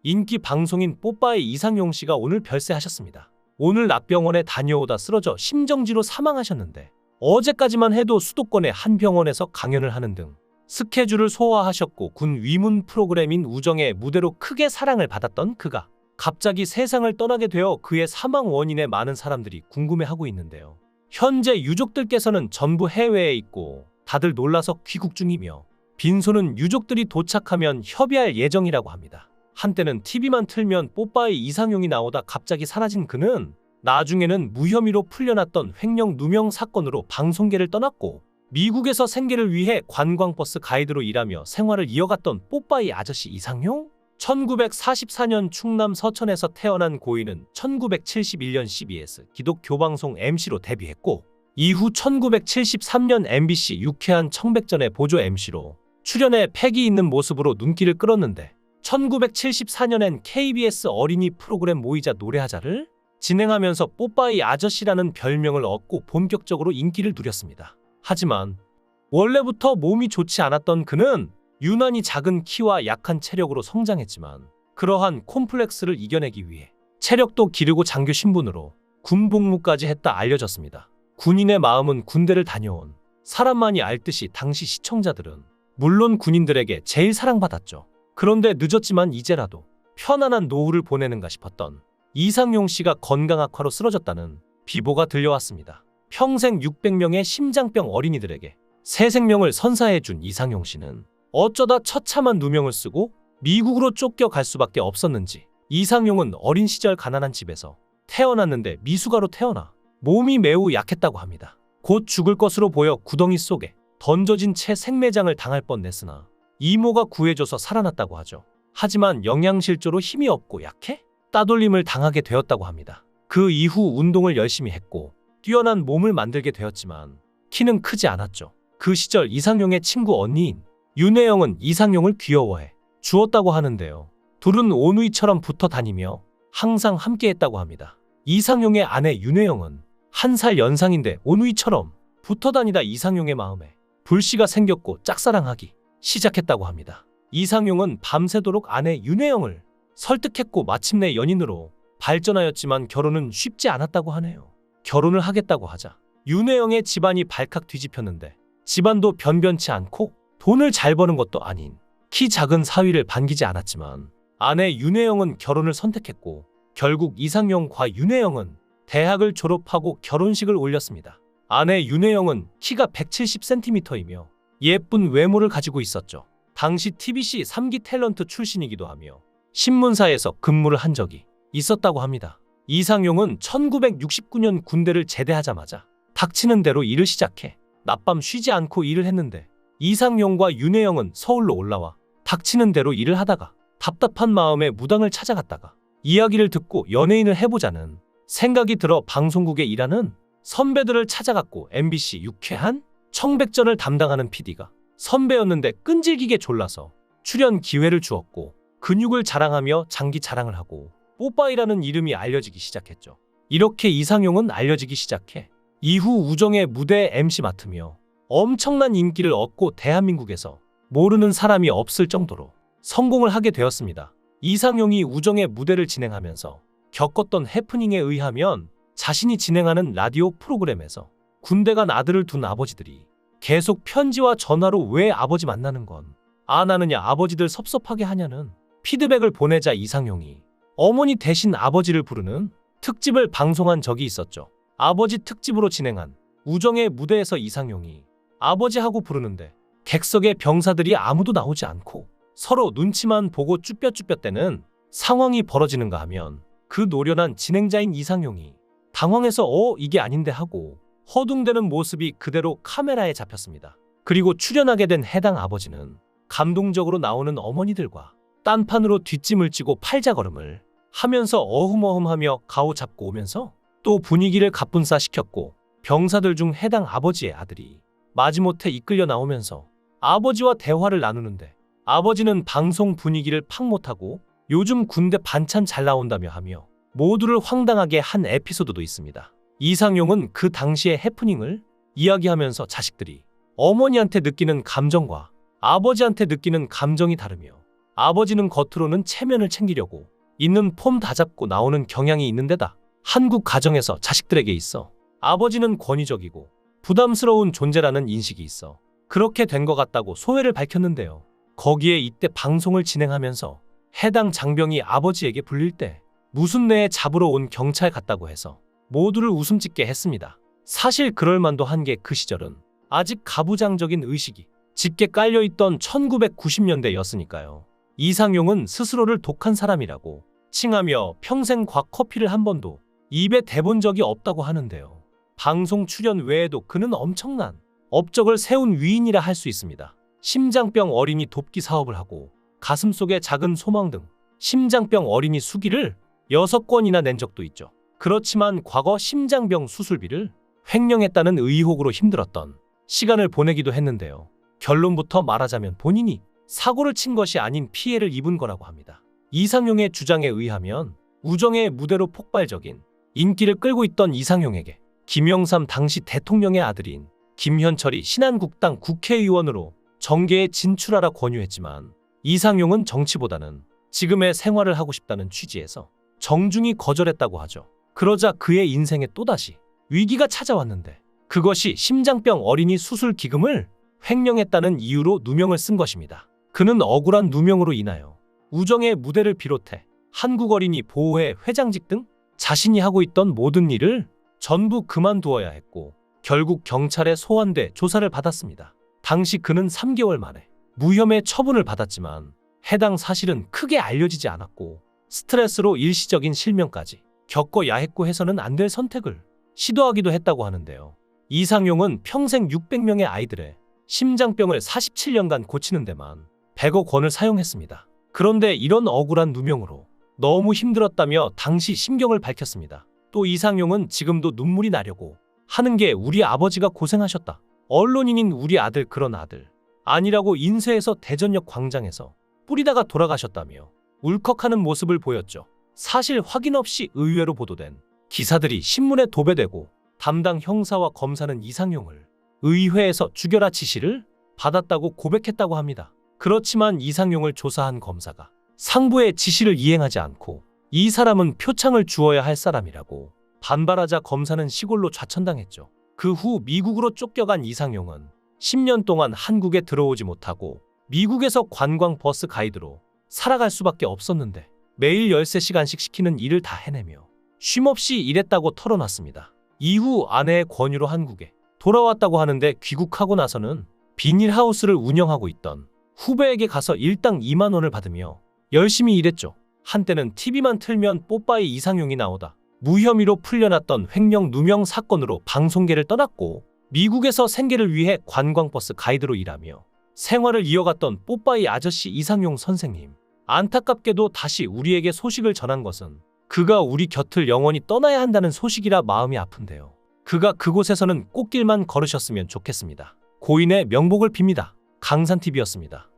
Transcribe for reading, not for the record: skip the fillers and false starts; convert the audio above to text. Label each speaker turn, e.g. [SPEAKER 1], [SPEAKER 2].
[SPEAKER 1] 인기 방송인 뽀빠이 이상용 씨가 오늘 별세하셨습니다. 오늘 낙병원에 다녀오다 쓰러져 심정지로 사망하셨는데 어제까지만 해도 수도권의 한 병원에서 강연을 하는 등 스케줄을 소화하셨고 군 위문 프로그램인 우정의 무대로 크게 사랑을 받았던 그가 갑자기 세상을 떠나게 되어 그의 사망 원인에 많은 사람들이 궁금해하고 있는데요. 현재 유족들께서는 전부 해외에 있고 다들 놀라서 귀국 중이며 빈소는 유족들이 도착하면 협의할 예정이라고 합니다. 한때는 TV만 틀면 뽀빠이 이상용이 나오다 갑자기 사라진 그는 나중에는 무혐의로 풀려났던 횡령 누명 사건으로 방송계를 떠났고 미국에서 생계를 위해 관광버스 가이드로 일하며 생활을 이어갔던 뽀빠이 아저씨 이상용? 1944년 충남 서천에서 태어난 고인은 1971년 CBS 기독교 방송 MC로 데뷔했고 이후 1973년 MBC 유쾌한 청백전의 보조 MC로 출연해 패기 있는 모습으로 눈길을 끌었는데 1974년엔 KBS 어린이 프로그램 모이자 노래하자를 진행하면서 뽀빠이 아저씨라는 별명을 얻고 본격적으로 인기를 누렸습니다. 하지만 원래부터 몸이 좋지 않았던 그는 유난히 작은 키와 약한 체력으로 성장했지만 그러한 콤플렉스를 이겨내기 위해 체력도 기르고 장교 신분으로 군 복무까지 했다 알려졌습니다. 군인의 마음은 군대를 다녀온 사람만이 알듯이 당시 시청자들은 물론 군인들에게 제일 사랑받았죠. 그런데 늦었지만 이제라도 편안한 노후를 보내는가 싶었던 이상용 씨가 건강 악화로 쓰러졌다는 비보가 들려왔습니다. 평생 600명의 심장병 어린이들에게 새 생명을 선사해준 이상용 씨는 어쩌다 처참한 누명을 쓰고 미국으로 쫓겨갈 수밖에 없었는지 이상용은 어린 시절 가난한 집에서 태어났는데 미숙아로 태어나 몸이 매우 약했다고 합니다. 곧 죽을 것으로 보여 구덩이 속에 던져진 채 생매장을 당할 뻔했으나 이모가 구해줘서 살아났다고 하죠. 하지만 영양실조로 힘이 없고 약해 따돌림을 당하게 되었다고 합니다. 그 이후 운동을 열심히 했고 뛰어난 몸을 만들게 되었지만 키는 크지 않았죠. 그 시절 이상용의 친구 언니인 윤혜영은 이상용을 귀여워해 주었다고 하는데요. 둘은 오누이처럼 붙어 다니며 항상 함께했다고 합니다. 이상용의 아내 윤혜영은 1살 연상인데 오누이처럼 붙어 다니다 이상용의 마음에 불씨가 생겼고 짝사랑하기 시작했다고 합니다. 이상용은 밤새도록 아내 윤혜영을 설득했고 마침내 연인으로 발전하였지만 결혼은 쉽지 않았다고 하네요. 결혼을 하겠다고 하자 윤혜영의 집안이 발칵 뒤집혔는데 집안도 변변치 않고 돈을 잘 버는 것도 아닌 키 작은 사위를 반기지 않았지만 아내 윤혜영은 결혼을 선택했고 결국 이상용과 윤혜영은 대학을 졸업하고 결혼식을 올렸습니다. 아내 윤혜영은 키가 170cm이며 예쁜 외모를 가지고 있었죠. 당시 TBC 3기 탤런트 출신이기도 하며 신문사에서 근무를 한 적이 있었다고 합니다. 이상용은 1969년 군대를 제대하자마자 닥치는 대로 일을 시작해 낮밤 쉬지 않고 일을 했는데 이상용과 윤혜영은 서울로 올라와 닥치는 대로 일을 하다가 답답한 마음에 무당을 찾아갔다가 이야기를 듣고 연예인을 해보자는 생각이 들어 방송국에 일하는 선배들을 찾아갔고 MBC 유쾌한 청백전을 담당하는 PD가 선배였는데 끈질기게 졸라서 출연 기회를 주었고 근육을 자랑하며 장기 자랑을 하고 뽀빠이라는 이름이 알려지기 시작했죠. 이렇게 이상용은 알려지기 시작해 이후 우정의 무대 MC 맡으며 엄청난 인기를 얻고 대한민국에서 모르는 사람이 없을 정도로 성공을 하게 되었습니다. 이상용이 우정의 무대를 진행하면서 겪었던 해프닝에 의하면 자신이 진행하는 라디오 프로그램에서 군대 간 아들을 둔 아버지들이 계속 편지와 전화로 왜 아버지 만나는 건 안 하느냐 아버지들 섭섭하게 하냐는 피드백을 보내자 이상용이 어머니 대신 아버지를 부르는 특집을 방송한 적이 있었죠. 아버지 특집으로 진행한 우정의 무대에서 이상용이 아버지하고 부르는데 객석의 병사들이 아무도 나오지 않고 서로 눈치만 보고 쭈뼛쭈뼛대는 상황이 벌어지는가 하면 그 노련한 진행자인 이상용이 당황해서 이게 아닌데 하고 허둥대는 모습이 그대로 카메라에 잡혔습니다. 그리고 출연하게 된 해당 아버지는 감동적으로 나오는 어머니들과 딴판으로 뒷짐을 지고 팔자걸음을 하면서 어흠어흠하며 가오 잡고 오면서 또 분위기를 가뿐싸시켰고 병사들 중 해당 아버지의 아들이 마지못해 이끌려 나오면서 아버지와 대화를 나누는데 아버지는 방송 분위기를 팍 못하고 요즘 군대 반찬 잘 나온다며 하며 모두를 황당하게 한 에피소드도 있습니다. 이상용은 그 당시의 해프닝을 이야기하면서 자식들이 어머니한테 느끼는 감정과 아버지한테 느끼는 감정이 다르며 아버지는 겉으로는 체면을 챙기려고 있는 폼 다 잡고 나오는 경향이 있는 데다 한국 가정에서 자식들에게 있어 아버지는 권위적이고 부담스러운 존재라는 인식이 있어 그렇게 된 것 같다고 소회를 밝혔는데요. 거기에 이때 방송을 진행하면서 해당 장병이 아버지에게 불릴 때 무슨 내에 잡으러 온 경찰 같다고 해서 모두를 웃음 짓게 했습니다. 사실 그럴만도 한 게 그 시절은 아직 가부장적인 의식이 짙게 깔려있던 1990년대였으니까요. 이상용은 스스로를 독한 사람이라고 칭하며 평생 곽커피를 한 번도 입에 대본 적이 없다고 하는데요. 방송 출연 외에도 그는 엄청난 업적을 세운 위인이라 할 수 있습니다. 심장병 어린이 돕기 사업을 하고 가슴속에 작은 소망 등 심장병 어린이 수기를 6건이나 낸 적도 있죠. 그렇지만 과거 심장병 수술비를 횡령했다는 의혹으로 힘들었던 시간을 보내기도 했는데요. 결론부터 말하자면 본인이 사고를 친 것이 아닌 피해를 입은 거라고 합니다. 이상용의 주장에 의하면 우정의 무대로 폭발적인 인기를 끌고 있던 이상용에게 김영삼 당시 대통령의 아들인 김현철이 신한국당 국회의원으로 정계에 진출하라 권유했지만 이상용은 정치보다는 지금의 생활을 하고 싶다는 취지에서 정중히 거절했다고 하죠. 그러자 그의 인생에 또다시 위기가 찾아왔는데 그것이 심장병 어린이 수술 기금을 횡령했다는 이유로 누명을 쓴 것입니다. 그는 억울한 누명으로 인하여 우정의 무대를 비롯해 한국어린이 보호회 회장직 등 자신이 하고 있던 모든 일을 전부 그만두어야 했고 결국 경찰에 소환돼 조사를 받았습니다. 당시 그는 3개월 만에 무혐의 처분을 받았지만 해당 사실은 크게 알려지지 않았고 스트레스로 일시적인 실명까지 겪어야 했고 해서는 안 될 선택을 시도하기도 했다고 하는데요. 이상용은 평생 600명의 아이들의 심장병을 47년간 고치는 데만 100억 원을 사용했습니다. 그런데 이런 억울한 누명으로 너무 힘들었다며 당시 심경을 밝혔습니다. 또 이상용은 지금도 눈물이 나려고 하는 게 우리 아버지가 고생하셨다. 언론인인 우리 아들 그런 아들 아니라고 인쇄해서 대전역 광장에서 뿌리다가 돌아가셨다며 울컥하는 모습을 보였죠. 사실 확인 없이 의외로 보도된 기사들이 신문에 도배되고 담당 형사와 검사는 이상용을 의회에서 죽여라 지시를 받았다고 고백했다고 합니다. 그렇지만 이상용을 조사한 검사가 상부의 지시를 이행하지 않고 이 사람은 표창을 주어야 할 사람이라고 반발하자 검사는 시골로 좌천당했죠. 그 후 미국으로 쫓겨간 이상용은 10년 동안 한국에 들어오지 못하고 미국에서 관광버스 가이드로 살아갈 수밖에 없었는데 매일 13시간씩 시키는 일을 다 해내며 쉼없이 일했다고 털어놨습니다. 이후 아내의 권유로 한국에 돌아왔다고 하는데 귀국하고 나서는 비닐하우스를 운영하고 있던 후배에게 가서 일당 2만 원을 받으며 열심히 일했죠. 한때는 TV만 틀면 뽀빠이 이상용이 나오다 무혐의로 풀려났던 횡령 누명 사건으로 방송계를 떠났고 미국에서 생계를 위해 관광버스 가이드로 일하며 생활을 이어갔던 뽀빠이 아저씨 이상용 선생님. 안타깝게도 다시 우리에게 소식을 전한 것은 그가 우리 곁을 영원히 떠나야 한다는 소식이라 마음이 아픈데요. 그가 그곳에서는 꽃길만 걸으셨으면 좋겠습니다. 고인의 명복을 빕니다. 강산TV였습니다.